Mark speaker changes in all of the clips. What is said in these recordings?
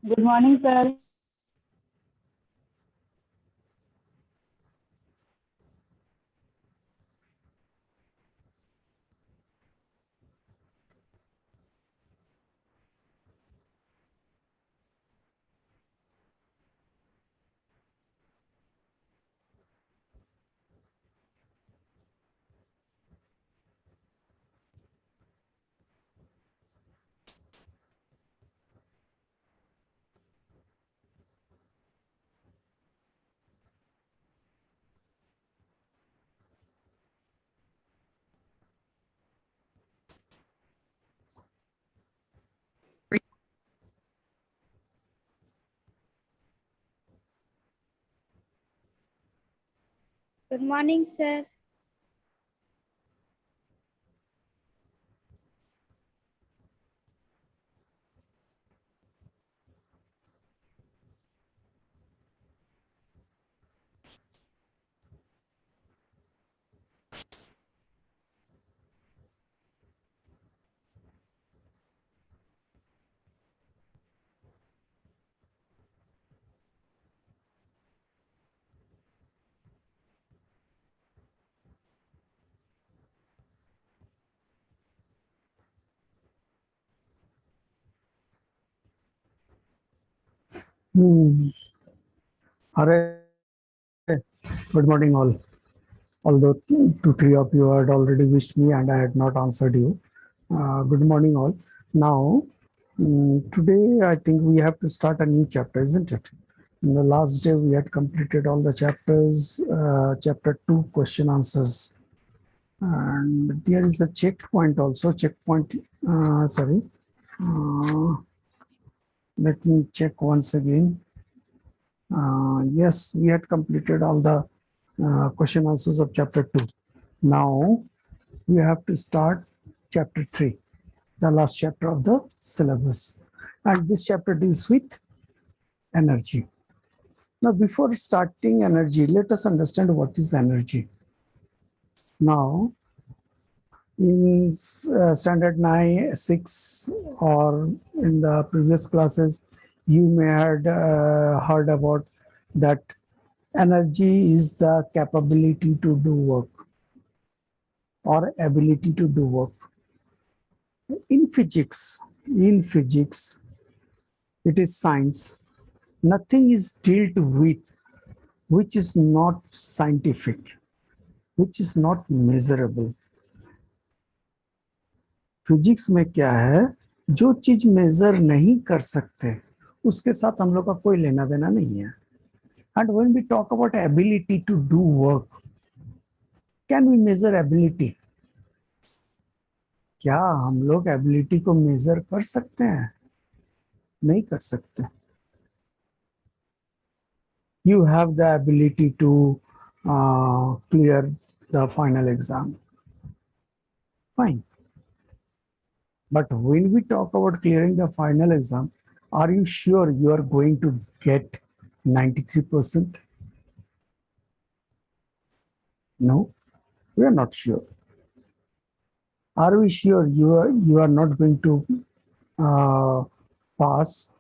Speaker 1: Good morning, sir.
Speaker 2: Good morning, sir.
Speaker 3: Hare, good morning all. Although two, three of you had already wished me and I had not answered you. Good morning all. Now, today I think we have to start a new chapter, isn't it? In the last day we had completed all the chapters, chapter 2 question answers. And there is a checkpoint also, sorry. Let me check once again. Yes, we had completed all the question answers of chapter 2. Now we have to start chapter 3, the last chapter of the syllabus. And this chapter deals with energy. Now, before starting energy, let us understand what is energy. Now, in standard 9, 6, or in the previous classes, you may have heard about that energy is the capability to do work or ability to do work. In physics, it is science. Nothing is dealt with which is not scientific, which is not measurable. Physics में क्या है, जो चीज major नहीं कर सकते उसके साथ हम लोग का कोई लेना देना नहीं है. And when we talk about ability to do work, can we measure ability? क्या हम लोग एबिलिटी को मेजर कर सकते हैं? नहीं कर सकते. You have the ability to clear the final exam. Fine. But when we talk about clearing the final exam, are you sure you are going to get 93%? No, we are not sure. Are we sure you are not going to pass?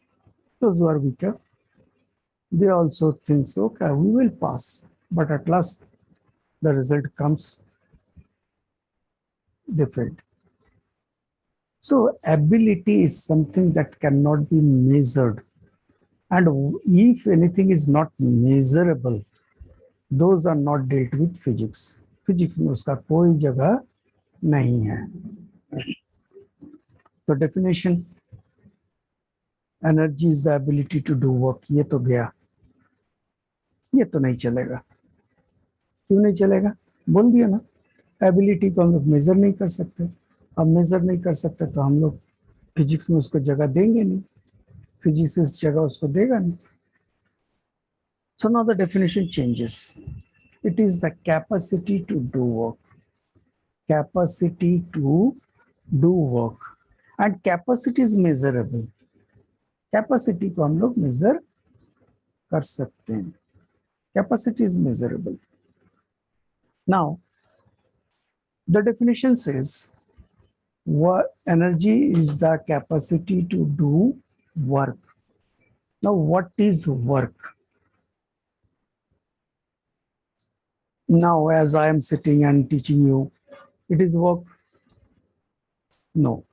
Speaker 3: Those who are weaker, they also think, so, okay, we will pass. But at last, the result comes, they failed. So ability is something that cannot be measured. And if anything is not measurable, those are not dealt with physics. Physics में उसका कोई जगह नहीं है. तो definition, energy is the ability to do work. ये तो गया, ये तो नहीं चलेगा. क्यों नहीं चलेगा? बोल दिया ना, एबिलिटी को हम लोग मेजर नहीं कर सकते. अब मेजर नहीं कर सकते तो हम लोग फिजिक्स में उसको जगह देंगे नहीं, फिजिक्स इस जगह उसको देगा नहीं. So now the definition changes. It is the capacity to do work. Capacity to do work. And capacity is measurable. Capacity को हम लोग measure कर सकते हैं. Capacity is measurable. Now, the definition says what energy is the capacity to do work. Now, what is work? Now, as I am sitting and teaching you, it is work? No,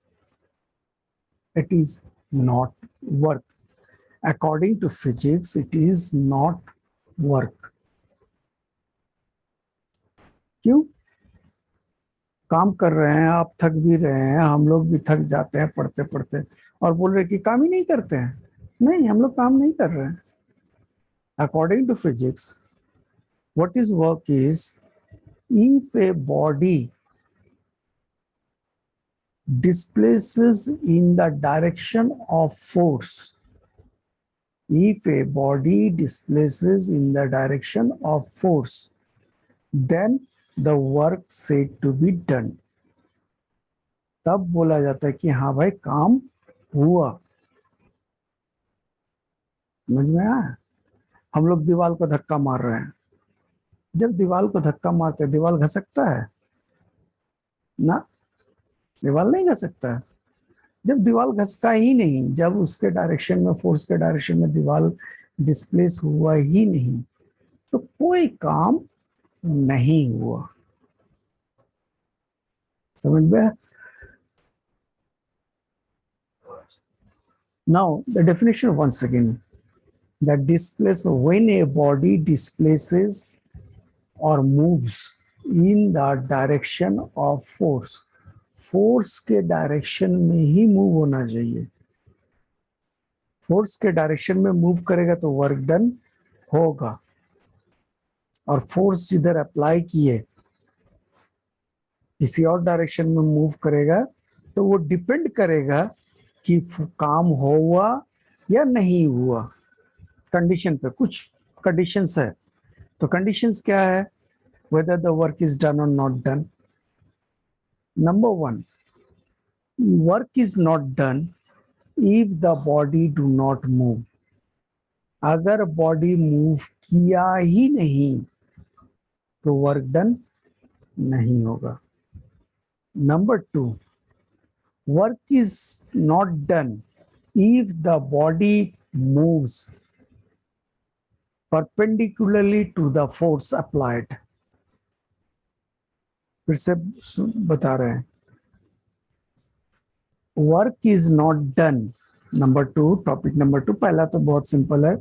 Speaker 3: it is not work. According to physics, it is not work. क्यों? काम कर रहे हैं, आप थक भी रहे हैं, हम लोग भी थक जाते हैं पढ़ते पढ़ते, और बोल रहे कि काम ही नहीं करते हैं। नहीं, हम लोग काम नहीं कर रहे हैं। According to physics, what is work is, if a body displaces in the direction of force, if a body displaces in the direction of force, then the work said to be done. तब बोला जाता है कि हाँ भाई काम हुआ। समझ में आया? हम लोग दीवार को धक्का मार रहे हैं, जब दीवार को धक्का मारते हैं दीवार घसकता है ना? दीवार नहीं घसकता है। जब दीवार घसका ही नहीं, जब उसके डायरेक्शन में, फोर्स के डायरेक्शन में दीवार डिस्प्लेस हुआ ही नहीं, तो कोई काम नहीं हुआ। समझ में? Now the definition once again, that displace, when a body displaces or moves in the direction of force, force के डायरेक्शन में ही मूव होना चाहिए। फोर्स के डायरेक्शन में मूव करेगा तो वर्क डन होगा, और फोर्स जिधर अप्लाई किए किसी और डायरेक्शन में मूव करेगा तो वो डिपेंड करेगा कि काम हुआ या नहीं हुआ, कंडीशन पे। कुछ कंडीशंस है, तो कंडीशंस क्या है? whether the work is done or not done. Number one, work is not done if the body do not move. अगर बॉडी मूव किया ही नहीं तो वर्क डन नहीं होगा। Number two, work is not done if the body moves perpendicularly to the force applied. फिर से बता रहे हैं, work is not done. Number two, topic number two, पहला तो बहुत सिंपल है,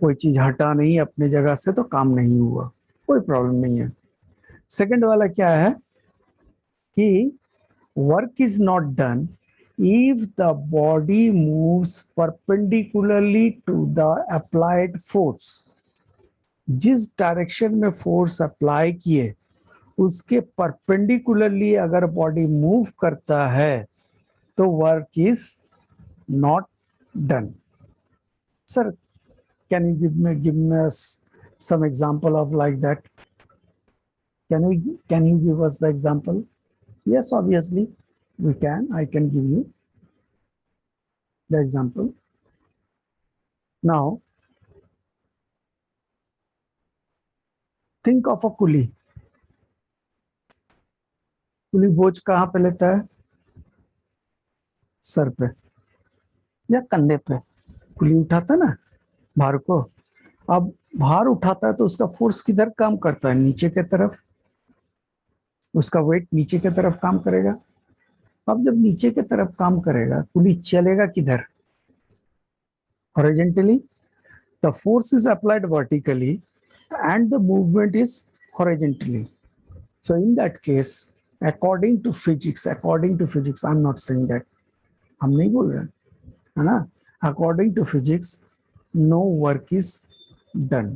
Speaker 3: कोई चीज हटा नहीं अपने जगह से तो काम नहीं हुआ, कोई प्रॉब्लम नहीं है। सेकंड वाला क्या है कि work is not done if the body moves perpendicularly to the applied force. जिस डायरेक्शन में फोर्स अप्लाई किए उसके परपेंडिकुलरली अगर बॉडी मूव करता है तो work is not done. Sir, can you give me some example of like that? Can you give us the example? Yes, obviously we can. I can give you the example. Now think of a कुली। कुली बोझ कहाँ पे लेता है? Sir पे या कंधे पे कुली उठाता ना भार को। अब भार उठाता है तो उसका फोर्स किधर काम करता है? नीचे के तरफ, उसका वेट नीचे के तरफ काम करेगा। अब जब नीचे के तरफ काम करेगा, कुली चलेगा किधर? Horizontally. The force is applied vertically and the movement is horizontally. So in that case, according to physics, I'm not saying that, हम नहीं बोल रहे है ना, according to physics no work is done।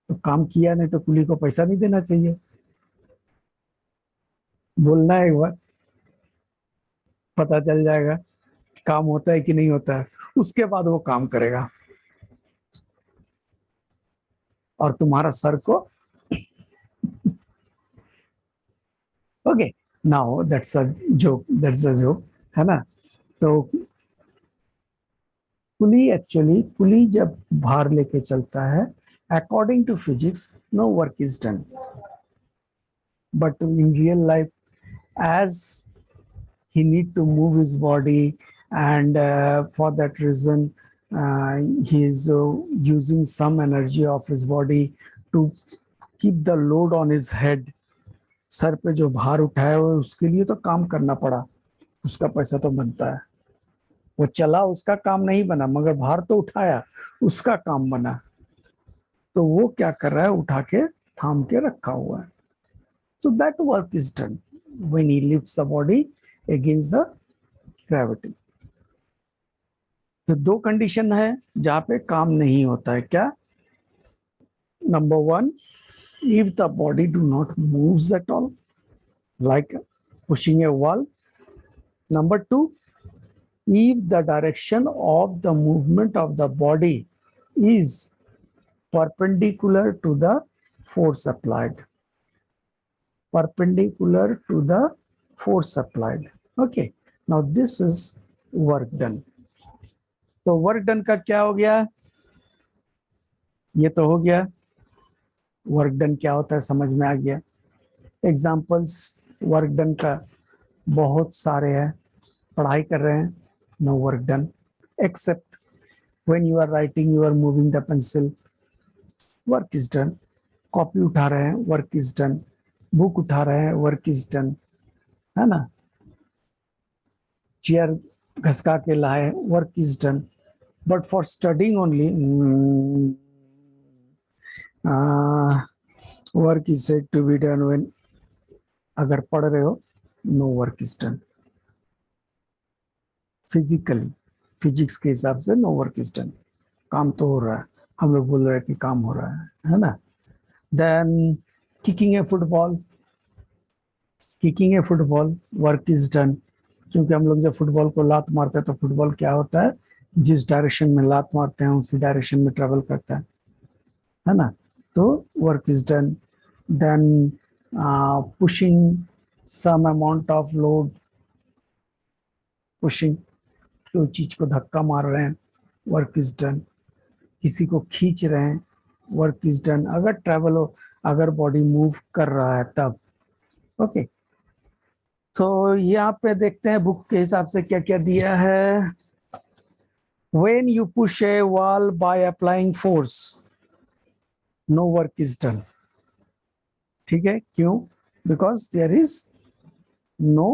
Speaker 3: तो काम किया नहीं तो कुली को पैसा नहीं देना चाहिए। बोलना है एक बार, पता चल जाएगा काम होता है कि नहीं होता है, उसके बाद वो काम करेगा और तुम्हारा सर को okay. Now that's a joke, है ना। तो कुली, एक्चुअली कुली जब भार लेके चलता है, according to physics no work is done, but in real life as he need to move his body and for that reason he is using some energy of his body to keep the load on his head. Sir पे जो भार उठाया वो उसके लिए तो काम करना पड़ा, उसका पैसा तो बनता है। वो चला, उसका काम नहीं बना, मगर भार तो उठाया, उसका काम बना। तो वो क्या कर रहा है, उठा के थाम के रखा हुआ है। So that work is done when he lifts the body against the gravity. तो दो कंडीशन है जहां पे काम नहीं होता है। क्या? Number one, if the body do not moves at all, like pushing a wall. Number two, if the direction of the movement of the body is perpendicular to the force applied. Perpendicular to the force applied. Okay, now this is work done. तो work done का क्या हो गया? ये तो हो गया। Work done क्या होता है समझ में आ गया। एग्जाम्पल्स वर्क डन का बहुत सारे हैं। पढ़ाई कर रहे हैं, no work done, except when you are writing, you are moving the pencil, work is done. Copy उठा रहे हैं, वर्क इज डन। बुक उठा रहे हैं, वर्क इज डन, है ना। चेयर घसका के लाए, work is done. But for studying only, work is said to be done when, अगर पढ़ रहे हो, no work is done. Physically, physics के हिसाब से नो वर्क इज डन। काम तो हो रहा है, हम लोग बोल रहे हैं कि काम हो रहा है ना। Then kicking a football, kicking a football, work is done. क्योंकि हम लोग जब फुटबॉल को लात मारते हैं तो फुटबॉल क्या होता है, जिस डायरेक्शन में लात मारते हैं उसी डायरेक्शन में ट्रेवल करता है ना। तो work is done. Then pushing some amount of load, pushing, कोई चीज को धक्का मार रहे हैं, वर्क इज डन। किसी को खींच रहे हैं, वर्क इज डन। अगर ट्रेवल हो, अगर बॉडी मूव कर रहा है तब। ओके, तो यहाँ पे देखते हैं बुक के हिसाब से क्या क्या दिया है। When you push a wall by applying force, no work is done. ठीक है, क्यों? Because there is no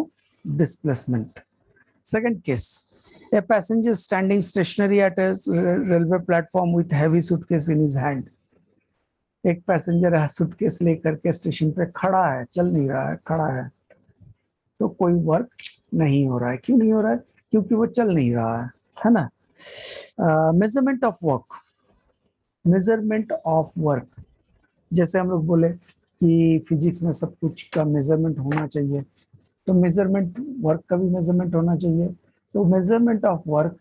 Speaker 3: displacement. Second case, a passenger standing stationary at a railway platform with heavy suitcase in his hand. एक passenger suitcase लेकर के station पे खड़ा है, चल नहीं रहा है, खड़ा है, तो कोई वर्क नहीं हो रहा है। क्यों नहीं हो रहा है? क्योंकि वो चल नहीं रहा है ना। Measurement of work, measurement of work, जैसे हम लोग बोले कि फिजिक्स में सब कुछ का मेजरमेंट होना चाहिए, तो मेजरमेंट वर्क का भी मेजरमेंट होना चाहिए। तो measurement of work,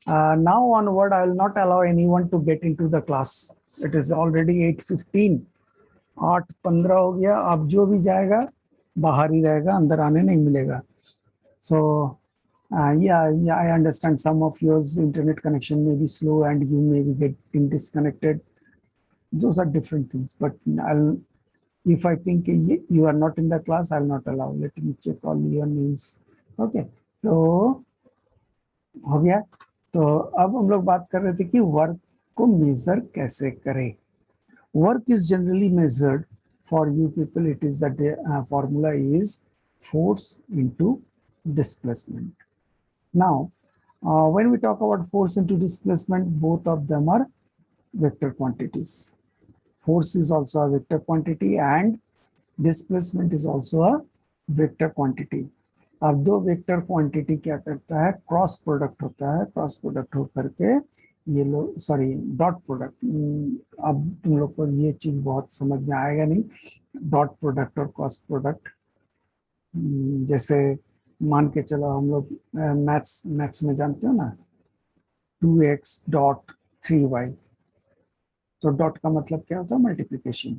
Speaker 3: now onward I will not allow anyone to get into the class, it is already 8:15, 8:15 हो गया। अब जो भी जाएगा बाहर ही रहेगा, अंदर आने नहीं मिलेगा। सो yeah, I understand some of yours internet connection may be slow and you may be getting disconnected. Those are different things, but if I think you are not in the class, I'll not allow. Let me check all your names. Okay, तो हो गया। तो अब हम लोग बात कर रहे थे कि वर्क को मेजर कैसे करें। Work is generally measured for you people. It is that formula is force into displacement. Now, when we talk about force into displacement, both of them are vector quantities. Force is also a vector quantity and displacement is also a vector quantity. अब दो vector quantity क्या करता है, cross product होता है। Cross product होकर के ये लोग, सॉरी, डॉट प्रोडक्ट, अब तुम लोग को ये चीज बहुत समझ में आएगा नहीं, डॉट प्रोडक्ट और क्रॉस प्रोडक्ट। जैसे मान के चलो हम लोग मैथ्स में जानते हो ना, 2x डॉट 3y, तो डॉट का मतलब क्या होता है, मल्टीप्लिकेशन,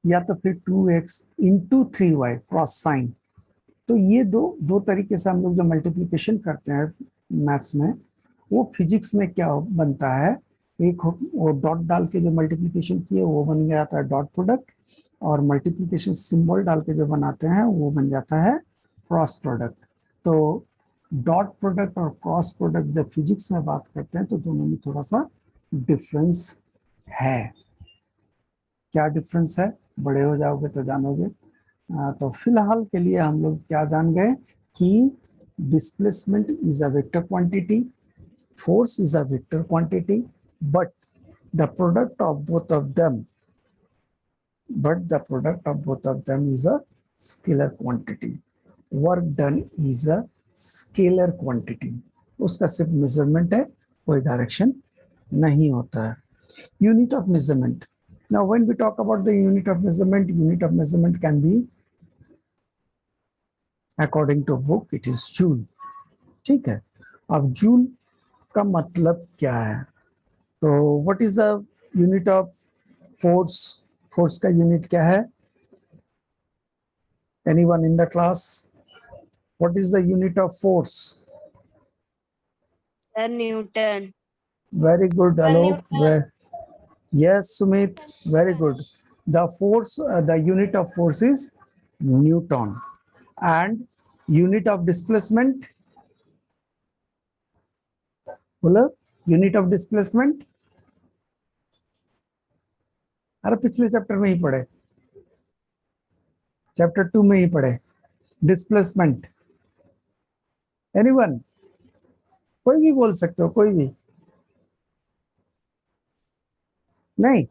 Speaker 3: या तो फिर 2x into 3y, cross sign. तो ये दो तरीके से हम लोग जो मल्टीप्लिकेशन करते हैं मैथ्स में, वो फिजिक्स में क्या बनता है, एक वो डॉट डाल के जो मल्टीप्लिकेशन किए वो बन जाता है डॉट प्रोडक्ट, और मल्टीप्लिकेशन सिंबल डाल के जो बनाते हैं वो बन जाता है क्रॉस प्रोडक्ट। तो डॉट प्रोडक्ट और क्रॉस प्रोडक्ट जब फिजिक्स में बात करते हैं तो दोनों में थोड़ा सा डिफरेंस है। क्या डिफरेंस है, बड़े हो जाओगे तो जानोगे। तो फिलहाल के लिए हम लोग क्या जान गए कि displacement is a vector quantity, force is a vector quantity, but the product of both of them is a scalar quantity. Work done is a scalar quantity. उसका सिर्फ मेजरमेंट है, कोई डायरेक्शन नहीं होता है। Unit of measurement, now when we talk about the unit of measurement can be according to book it is joule। ठीक है, अब जूल का मतलब क्या है? तो what is the unit of force? Force का यूनिट क्या है? Anyone in the class? What is the unit of force?
Speaker 2: Sir Newton.
Speaker 3: Very good
Speaker 2: Sir,
Speaker 3: Alok. Yes Sumit, very good. The force, the unit of force is Newton. And unit of displacement, बोलो unit of displacement. अरे पिछले chapter में ही पढ़े, chapter 2 में ही पढ़े displacement. Anyone, कोई भी बोल सकते हो, कोई भी नहीं।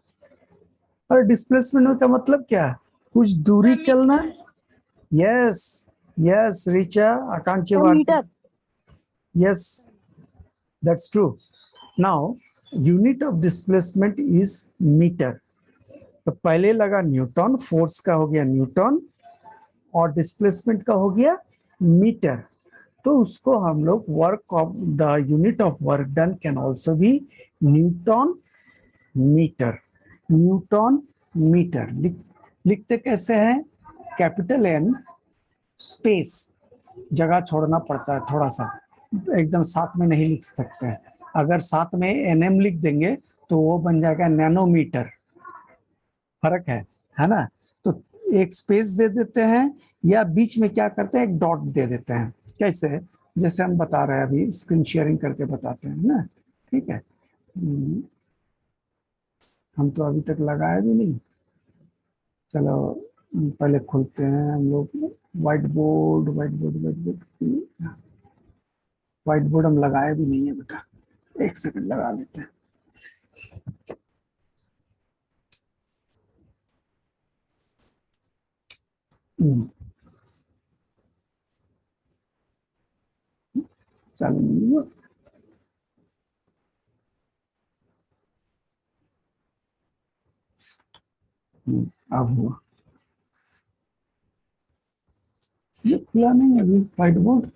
Speaker 3: और डिस्प्लेसमेंट का मतलब क्या? कुछ दूरी चलना। Yes, yes Richa, Akankshi Bharti, yes that's true. Now unit of displacement is metre. तो पहले लगा न्यूटन, फोर्स का हो गया न्यूटन और डिस्प्लेसमेंट का हो गया मीटर। तो उसको हम लोग work of the unit of work done can also be newton metre. Newton metre लिखते कैसे हैं? कैपिटल एन स्पेस, जगह छोड़ना पड़ता है थोड़ा सा, एकदम साथ में नहीं लिख सकते हैं। अगर साथ में एनएम लिख देंगे तो वो बन जाएगा नैनोमीटर। फर्क है ना? तो एक स्पेस दे देते हैं या बीच में क्या करते हैं, एक डॉट दे देते हैं। कैसे? जैसे हम बता रहे हैं, अभी स्क्रीन शेयरिंग करके बताते हैं ना। ठीक है, हम तो अभी तक लगाए भी नहीं। चलो पहले खोलते हैं हम लोग व्हाइट बोर्ड। व्हाइट बोर्ड हम लगाए भी नहीं है बेटा, एक सेकंड लगा लेते हैं। चालू नहीं हुआ। अब हुआ, खुला नहीं अभी व्हाइट बोर्ड।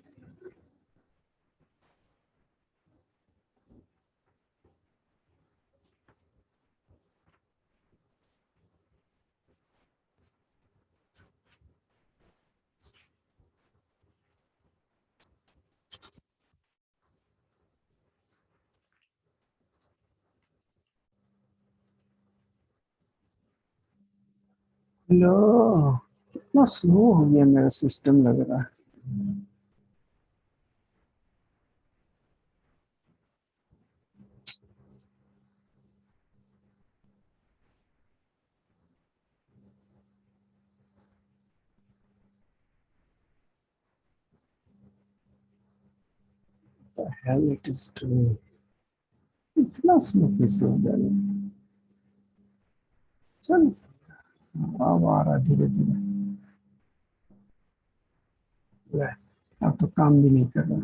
Speaker 3: लो, कितना स्लो हो गया मेरा सिस्टम लग रहा है। The hell it is doing? इतना स्लो कैसे हो गया? चल अब आ रहा धीरे धीरे। अब तो काम भी नहीं कर रहा।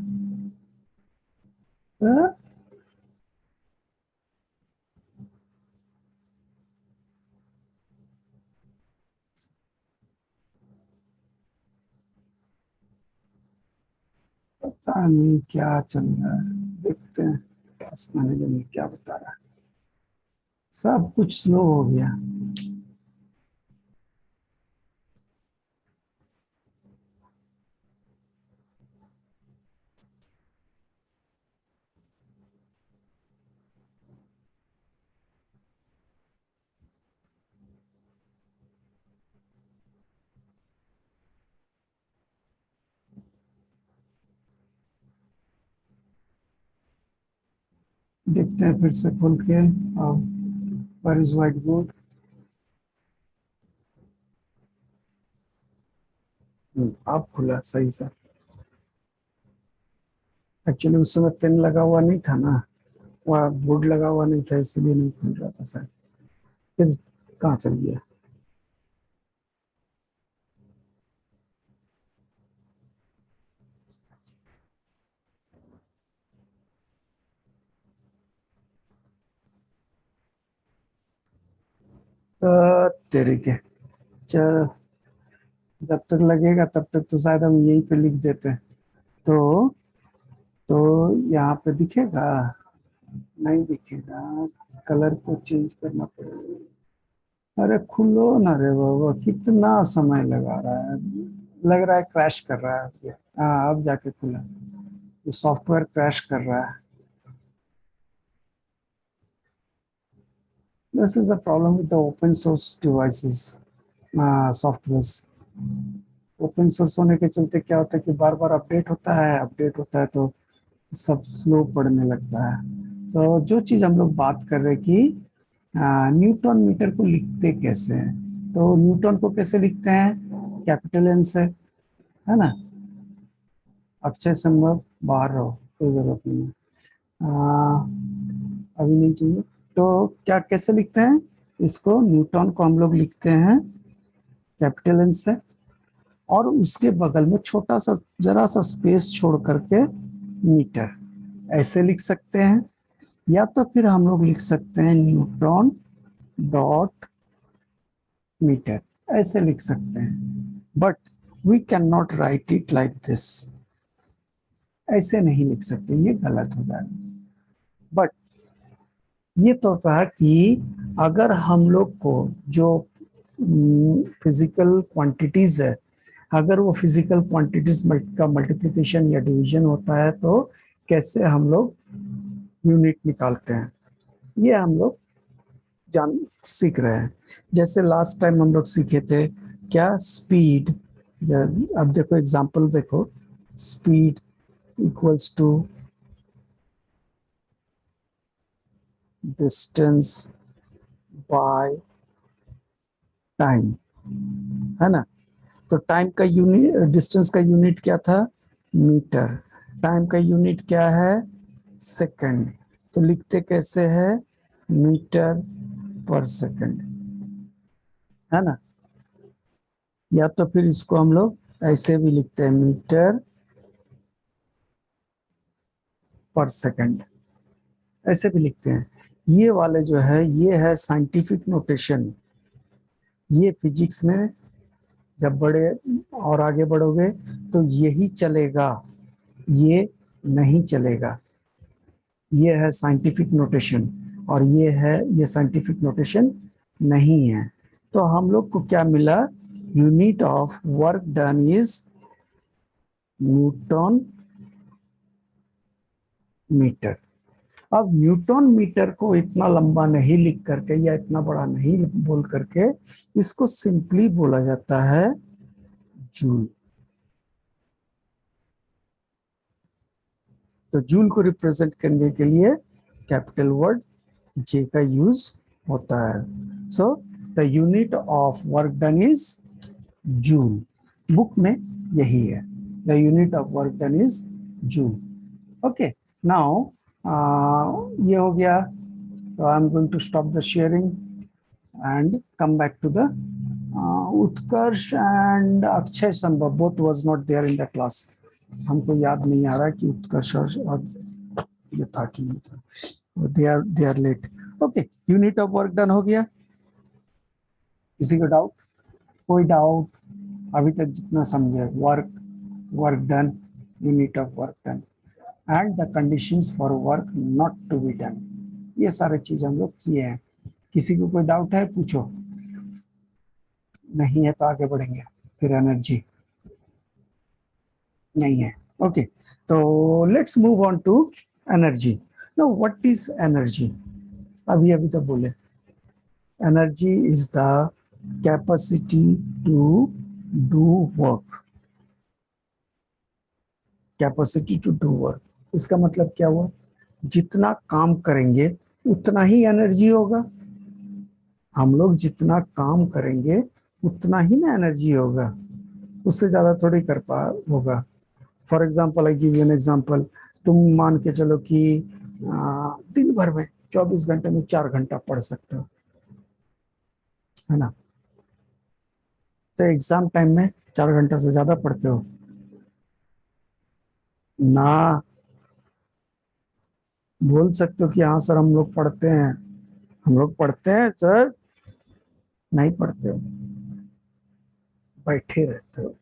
Speaker 3: पता नहीं क्या चल रहा है, देखते हैं टास्क मैनेजर में क्या बता रहा है। सब कुछ स्लो हो गया। देखते हैं फिर से खोल के। Where is white board? आप खुला सही से। एक्चुअली उस समय पेन लगा हुआ नहीं था ना, वहाँ बोर्ड लगा हुआ नहीं था, इसलिए नहीं खुल रहा था सर। फिर कहाँ चल गया? तेरे के, चल, जब तक लगेगा तब तक तो शायद हम यहीं पे लिख देते हैं। तो तो यहाँ पे दिखेगा? नहीं दिखेगा, कलर को चेंज करना पड़ेगा। अरे खुलो ना रे बाबा, कितना समय लगा रहा है, लग रहा है क्रैश कर रहा है। हाँ अब जाके खुला, ये सॉफ्टवेयर क्रैश कर रहा है। This is a problem with the open source devices software. Open source होने के चलते क्या होता है कि बार बार अपडेट होता है तो सब स्लो पड़ने लगता है। तो जो चीज हम लोग बात कर रहे कि न्यूटन मीटर को लिखते कैसे हैं, तो न्यूटन को कैसे लिखते हैं? कैपिटल एन से, है ना। अक्षय संभव बाहर रहो, कोई जरूरत नहीं है, अभी नहीं चाहिए। तो क्या कैसे लिखते हैं इसको? न्यूटन को हम लोग लिखते हैं कैपिटल एन से, और उसके बगल में छोटा सा जरा सा स्पेस छोड़ करके मीटर, ऐसे लिख सकते हैं। या तो फिर हम लोग लिख सकते हैं न्यूटन डॉट मीटर, ऐसे लिख सकते हैं। But we can not write it like this, ऐसे नहीं लिख सकते, ये गलत हो जाएगा। बट ये तो कहा कि अगर हम लोग को जो फिजिकल क्वांटिटीज है, अगर वो फिजिकल क्वांटिटीज का मल्टीप्लिकेशन या डिवीजन होता है तो कैसे हम लोग यूनिट निकालते हैं, ये हम लोग जान सीख रहे हैं। जैसे लास्ट टाइम हम लोग सीखे थे क्या, स्पीड। अब देखो एग्जांपल देखो, speed equals to distance by time, है ना। तो टाइम का यूनिट, डिस्टेंस का यूनिट क्या था? मीटर। टाइम का यूनिट क्या है? सेकंड। तो लिखते कैसे है? मीटर पर सेकंड, है ना। या तो फिर इसको हम लोग ऐसे भी लिखते हैं, मीटर पर सेकंड, ऐसे भी लिखते हैं। ये वाले जो है ये है साइंटिफिक नोटेशन। ये फिजिक्स में जब बड़े और आगे बढ़ोगे तो यही चलेगा, ये नहीं चलेगा। ये है साइंटिफिक नोटेशन, और ये साइंटिफिक नोटेशन नहीं है। तो हम लोग को क्या मिला? Unit of work done is newton metre. अब न्यूटन मीटर को इतना लंबा नहीं लिख करके या इतना बड़ा नहीं बोल करके इसको सिंपली बोला जाता है जूल। तो जूल को रिप्रेजेंट करने के लिए कैपिटल वर्ड जे का यूज होता है। So the unit of work done is joule. Book में यही है, the unit of work done is joule. Okay, now ये हो गया। तो I am going to stop the sharing and come back to the Utkarsh and Akshay Sambhav both was not there in the class. हमको याद नहीं आ रहा कि उत्कर्ष और ये था कि नहीं था। they are late. Okay, unit of work done हो गया। किसी को डाउट? कोई डाउट? अभी तक जितना समझे, work done, unit of work done and the conditions for work not to be done, ये सारे चीज हम लोग किए हैं। किसी को कोई डाउट है? पूछो। नहीं है तो आगे बढ़ेंगे। फिर एनर्जी नहीं है। ओके, तो let's move on to energy. Now what is energy? अभी अभी तो बोले energy is the capacity to do work. Capacity to do work, इसका मतलब क्या हुआ? जितना काम करेंगे उतना ही एनर्जी होगा। हम लोग जितना काम करेंगे उतना ही ना एनर्जी होगा, उससे ज्यादा थोड़ी कर पा होगा। For example, I give you an example. तुम मान के चलो कि दिन भर में 24 घंटे में 4 घंटा पढ़ सकते हो, है ना? तो एग्जाम टाइम में 4 घंटा से ज्यादा पढ़ते हो ना? बोल सकते हो कि हाँ सर हम लोग पढ़ते हैं, हम लोग पढ़ते हैं सर। नहीं पढ़ते हो, बैठे रहते हो,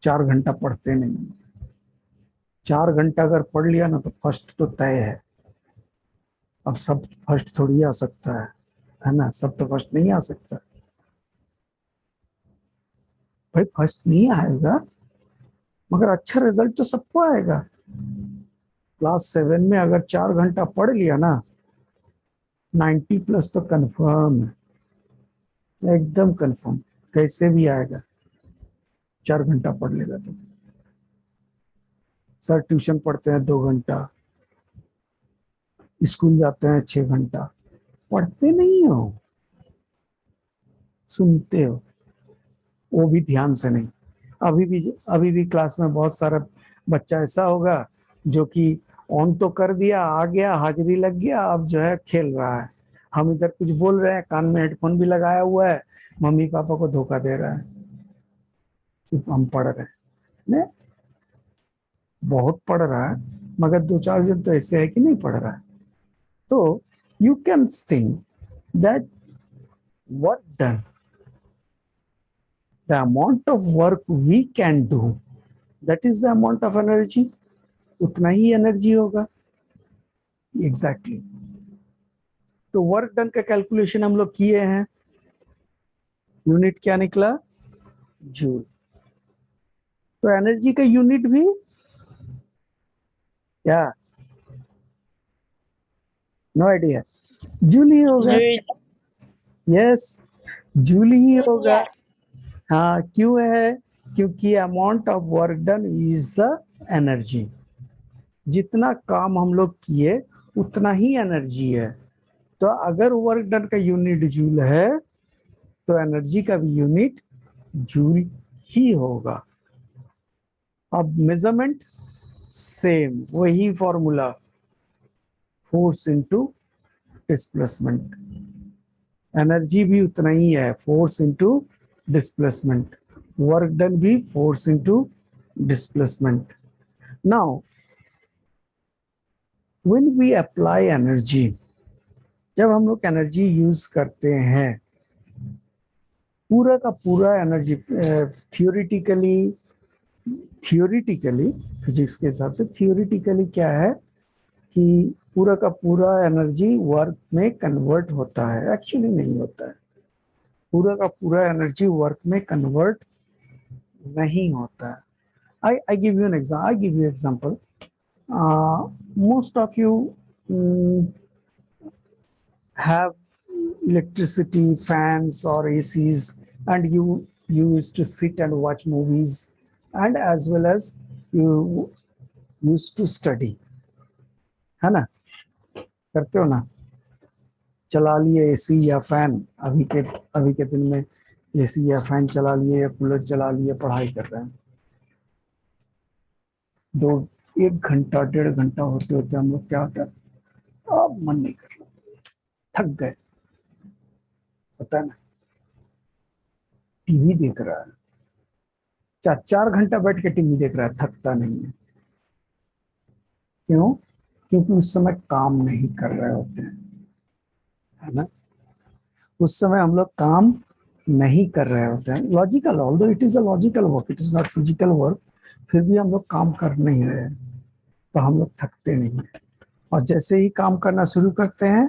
Speaker 3: 4 घंटा पढ़ते नहीं। 4 घंटा अगर पढ़ लिया ना तो फर्स्ट तो तय है। अब सब फर्स्ट थोड़ी आ सकता है ना? सब तो फर्स्ट नहीं आ सकता भाई, फर्स्ट नहीं आएगा मगर अच्छा रिजल्ट तो सबको आएगा। क्लास 7 में अगर 4 घंटा पढ़ लिया ना, 90+ तो कंफर्म है, एकदम कंफर्म, कैसे भी आएगा। 4 घंटा पढ़ लेगा तो। सर ट्यूशन पढ़ते हैं 2 घंटा, स्कूल जाते हैं 6 घंटा, पढ़ते नहीं हो, सुनते हो, वो भी ध्यान से नहीं। अभी भी क्लास में बहुत सारा बच्चा ऐसा होगा जो कि ऑन तो कर दिया, आ गया, हाजिरी लग गया, अब जो है खेल रहा है। हम इधर कुछ बोल रहे हैं, कान में हेडफोन भी लगाया हुआ है, मम्मी पापा को धोखा दे रहा है कि हम पढ़ रहे हैं। नहीं, बहुत पढ़ रहा है मगर 2-4 दिन तो ऐसे है कि नहीं पढ़ रहा है। तो you can think that work done, the amount of work we can do, that is the amount of energy, उतना ही एनर्जी होगा। Exactly exactly. तो वर्क डन का कैलकुलेशन हम लोग किए हैं, यूनिट क्या निकला? जूल। तो एनर्जी का यूनिट भी क्या? नो आइडिया, जूल ही होगा। यस, जूल ही होगा। हाँ, क्यों है? क्योंकि amount of work done is the energy. जितना काम हम लोग किए उतना ही एनर्जी है। तो अगर वर्क डन का यूनिट जूल है तो एनर्जी का भी यूनिट जूल ही होगा। अब मेजरमेंट सेम, वही formula, force into displacement. Energy भी उतना ही है, force into displacement. Work done भी force into displacement. Now when we apply energy, जब हम लोग एनर्जी यूज करते हैं, पूरा का पूरा एनर्जी थियोरिटिकली फिजिक्स के हिसाब से थियोरिटिकली क्या है कि पूरा का पूरा एनर्जी वर्क में कन्वर्ट होता है। एक्चुअली नहीं होता है, पूरा का पूरा एनर्जी वर्क में कन्वर्ट नहीं होता है। I give you example. Most of you have electricity, fans or ACs, and you used to sit and watch movies, and as well as you used to study, है ना? करते हो ना? चला लिए एसी या फैन, अभी के दिन में एसी या फैन चला लिए या कूलर चला लिए, पढ़ाई कर रहे हैं। 1 घंटा 1.5 घंटा होते होते हम लोग क्या होता है, अब मन नहीं कर रहा, थक गए, पता है ना? टीवी देख रहा है, 4 घंटा बैठ के टीवी देख रहा है, थकता नहीं है। क्यों? क्योंकि उस समय काम नहीं कर रहे होते हैं, है ना? उस समय हम लोग काम नहीं कर रहे होते हैं। Logical, although it is a logical work, it is not physical work, फिर भी हम लोग काम कर नहीं रहे हैं, तो हम लोग थकते नहीं है। और जैसे ही काम करना शुरू करते हैं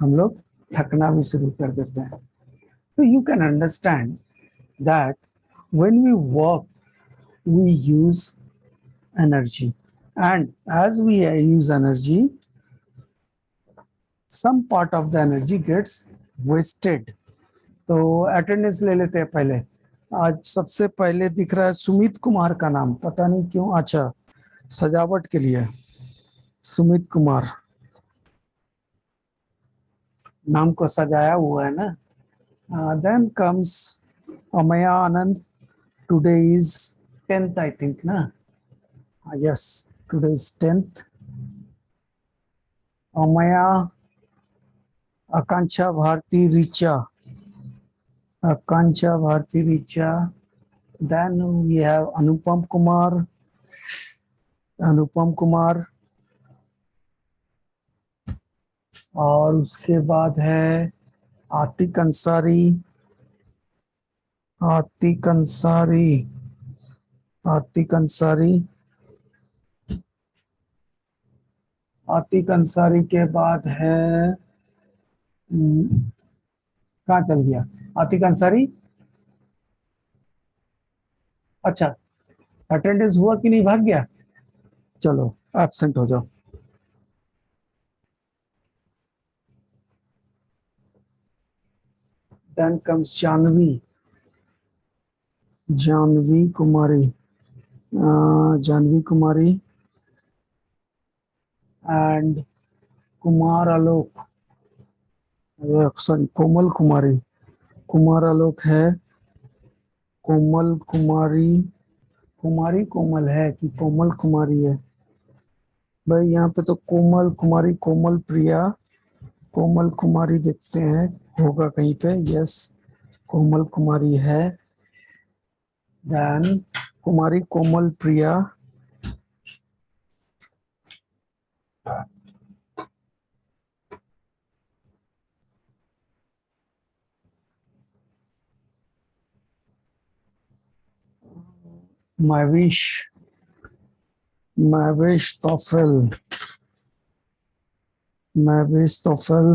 Speaker 3: हम लोग थकना भी शुरू कर देते हैं। तो you can understand that when we work we use energy, and as we use energy, some part of the energy gets wasted. तो अटेंडेंस ले लेते हैं पहले। आज सबसे पहले दिख रहा है सुमित कुमार का नाम, पता नहीं क्यों। अच्छा, सजावट के लिए सुमित कुमार, नाम को सजाया हुआ है ना. Then comes Amaya Anand. Today is 10th, I think, na? Yes, today is 10th. Amaya, Akanksha Bharti Richa. Akanksha Bharti Richa. Then we have Anupam Kumar. Anupam Kumar. और उसके बाद है आतिक अंसारी. आतिक अंसारी. आतिक अंसारी. आतिक अंसारी के बाद है कहाँ चल गया आतिक अंसारी. अच्छा, अटेंडेंस हुआ कि नहीं, भाग गया. चलो एब्सेंट हो जाओ. Then comes Janvi. Janvi Kumari. Janvi Kumari and Kumar Alok. Sorry, Komal Kumari. Kumar Alok है. कोमल कुमारी. कुमारी कोमल है कि कोमल कुमारी है भाई. यहाँ पे तो कोमल कुमारी, कोमल प्रिया, कोमल कुमारी देखते हैं होगा कहीं पे. यस, कोमल कुमारी है. देन कुमारी कोमल प्रिया. महविश. महविश तोफल. महविश तोफल.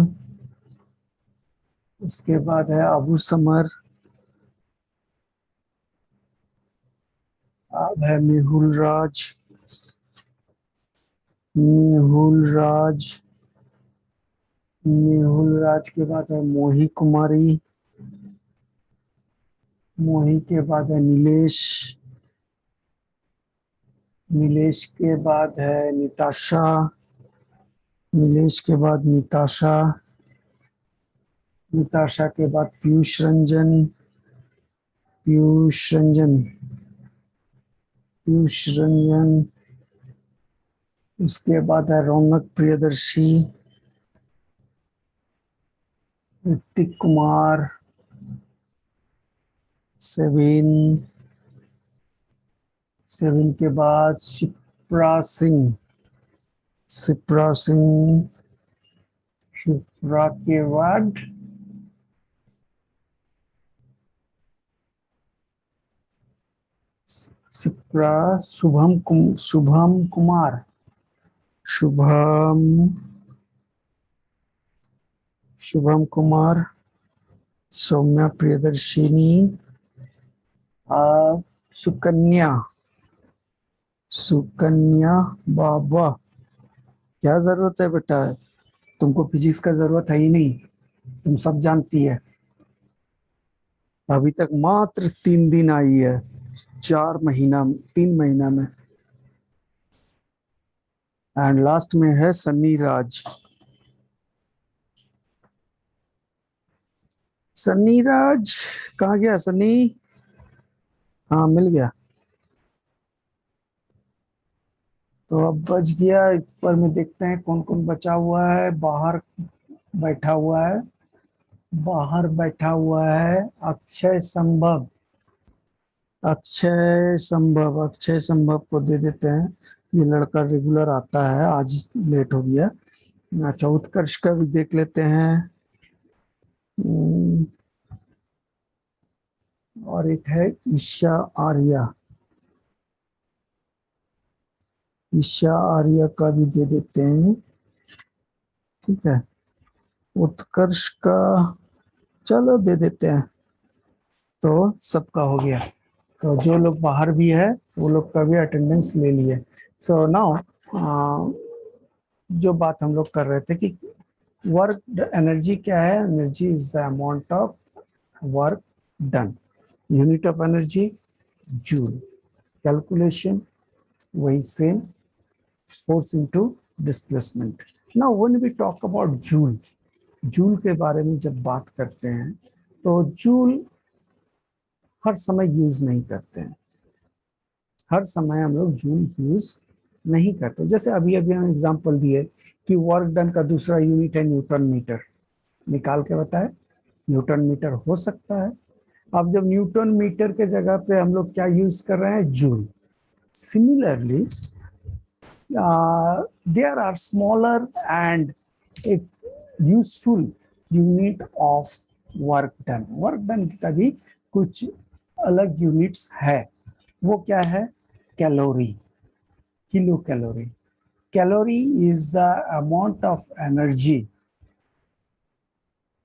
Speaker 3: उसके बाद है अबू समर. अब है मेहुल राज. मेहुल राज. मेहुल राज के बाद है मोही कुमारी. मोही के बाद है नीलेश. नीलेश के बाद है निताशा. नीलेश के बाद निताशा. निताशा के बाद पीयूष रंजन. पीयूष रंजन. पीयूष रंजन. उसके बाद है रौनक प्रियदर्शी. ऋतिक कुमार. सेविन. सेविन के बाद शिप्रा सिंह. शिप्रा सिंह. शिप्रा के बाद शिप्रा. शुभम कुमार. शुभम कुमार. सौम्या प्रियदर्शिनी. सुकन्या. सुकन्या बाबा. क्या जरूरत है बेटा, तुमको फिजिक्स का जरूरत है ही नहीं, तुम सब जानती है. अभी तक मात्र 3 दिन आई है 3 महीना में. एंड लास्ट में है सन्नी राज. सन्नी राज कहाँ गया सन्नी. हाँ, मिल गया. तो अब बच गया. ऊपर में देखते हैं कौन कौन बचा हुआ है. बाहर बैठा हुआ है. बाहर बैठा हुआ है अक्षय संभव. अक्षय संभव. अक्षय संभव को दे देते हैं. ये लड़का रेगुलर आता है, आज लेट हो गया. अच्छा, उत्कर्ष का भी देख लेते हैं. और एक है ईशा आर्या. ईशा आर्या का भी दे देते हैं. ठीक है, उत्कर्ष का चलो दे देते हैं. तो सबका हो गया. तो जो लोग बाहर भी है वो लोग का भी अटेंडेंस ले लिए. सो नाउ जो बात हम लोग कर रहे थे कि वर्क एनर्जी क्या है. Energy is the amount of work done. Unit of energy joule. Calculation वही same, force into displacement. Now when we talk about joule, joule के बारे में जब बात करते हैं तो जूल हर समय यूज नहीं करते हैं, हर समय हम लोग जूल यूज नहीं करते. जैसे अभी अभी हम एग्जांपल दिए कि वर्क डन का दूसरा यूनिट है न्यूटन मीटर, निकाल के बताए न्यूटन मीटर हो सकता है. अब जब न्यूटन मीटर के जगह पे हम लोग क्या यूज कर रहे हैं, joule. Similarly there are smaller and if useful unit of work done. Work done का भी कुछ अलग यूनिट्स है. वो क्या है, calorie, kilo calorie. Calorie is the amount of energy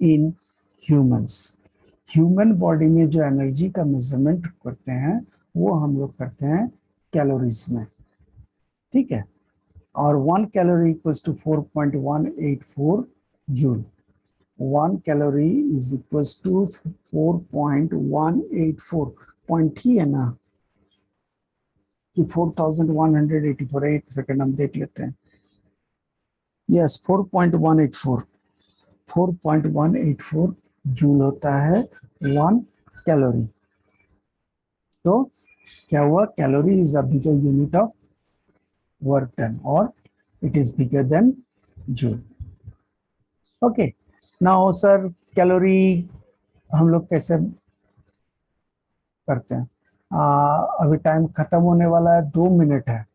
Speaker 3: in humans. Human body में जो एनर्जी का मेजरमेंट करते हैं वो हम लोग करते हैं कैलोरीज में. ठीक है. और 1 calorie equals to 4.184 joule. 1 calorie is equals to 4.184. Point ही है ना कि 4184. एक सेकंड हम देख लेते हैं. यस 4.184. 4.184 जूल होता है 1 कैलोरी. तो क्या हुआ, calorie is a bigger unit of work done or it is bigger than joule. Okay, now sir calorie हम लोग कैसे करते हैं. अभी टाइम खत्म होने वाला है, 2 मिनट है,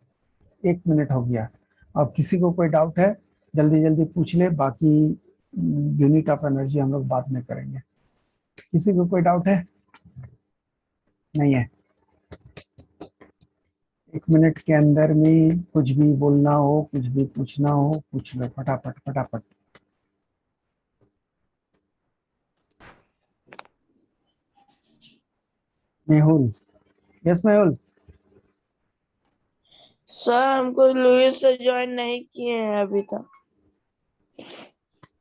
Speaker 3: 1 मिनट हो गया. अब किसी को कोई डाउट है जल्दी जल्दी पूछ ले, बाकी यूनिट ऑफ एनर्जी हम लोग बाद में करेंगे. किसी को कोई डाउट है? नहीं है. 1 मिनट के अंदर में कुछ भी बोलना हो, कुछ भी पूछना हो, पूछ लो फटाफट फटाफट. मेहुल, यस मेहुल.
Speaker 1: सर हमको लुइस से ज्वाइन नहीं किए हैं अभी तक.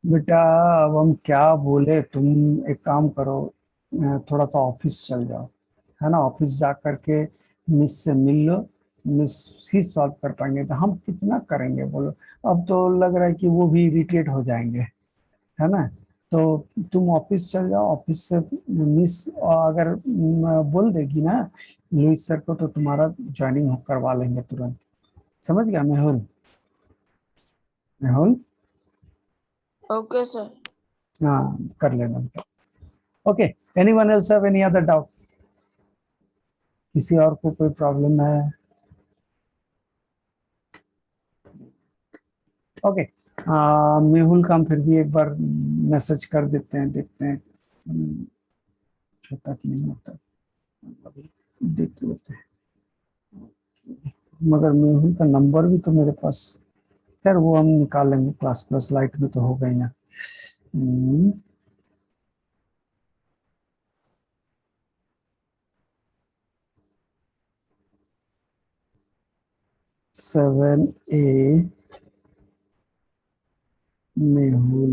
Speaker 3: बेटा अब हम क्या बोले, तुम एक काम करो, थोड़ा सा ऑफिस चल जाओ, है ना. ऑफिस जा करके मिस से मिल लो, मिस ही सॉल्व कर पाएंगे तो हम कितना करेंगे बोलो. अब तो लग रहा है कि वो भी इरिटेट हो जाएंगे, है ना. तो तुम ऑफिस चल जाओ, ऑफिस से मिस अगर बोल देगी ना लुइस सर को तो तुम्हारा ज्वाइनिंग करवा लेंगे तुरंत. समझ गया मेहुल? Mehul
Speaker 1: okay sir.
Speaker 3: हाँ कर लेना. Okay, anyone else have any other doubt? किसी और को कोई प्रॉब्लम है? ओके, मेहुल का हम फिर भी एक बार मैसेज कर देते हैं, देखते हैं होता कि नहीं होता, अभी देख लेते हैं. मगर मेहुल का नंबर भी तो मेरे पास, खैर वो हम निकाल लेंगे, क्लास प्लस लाइट में तो हो गई ना. 7A मेहुल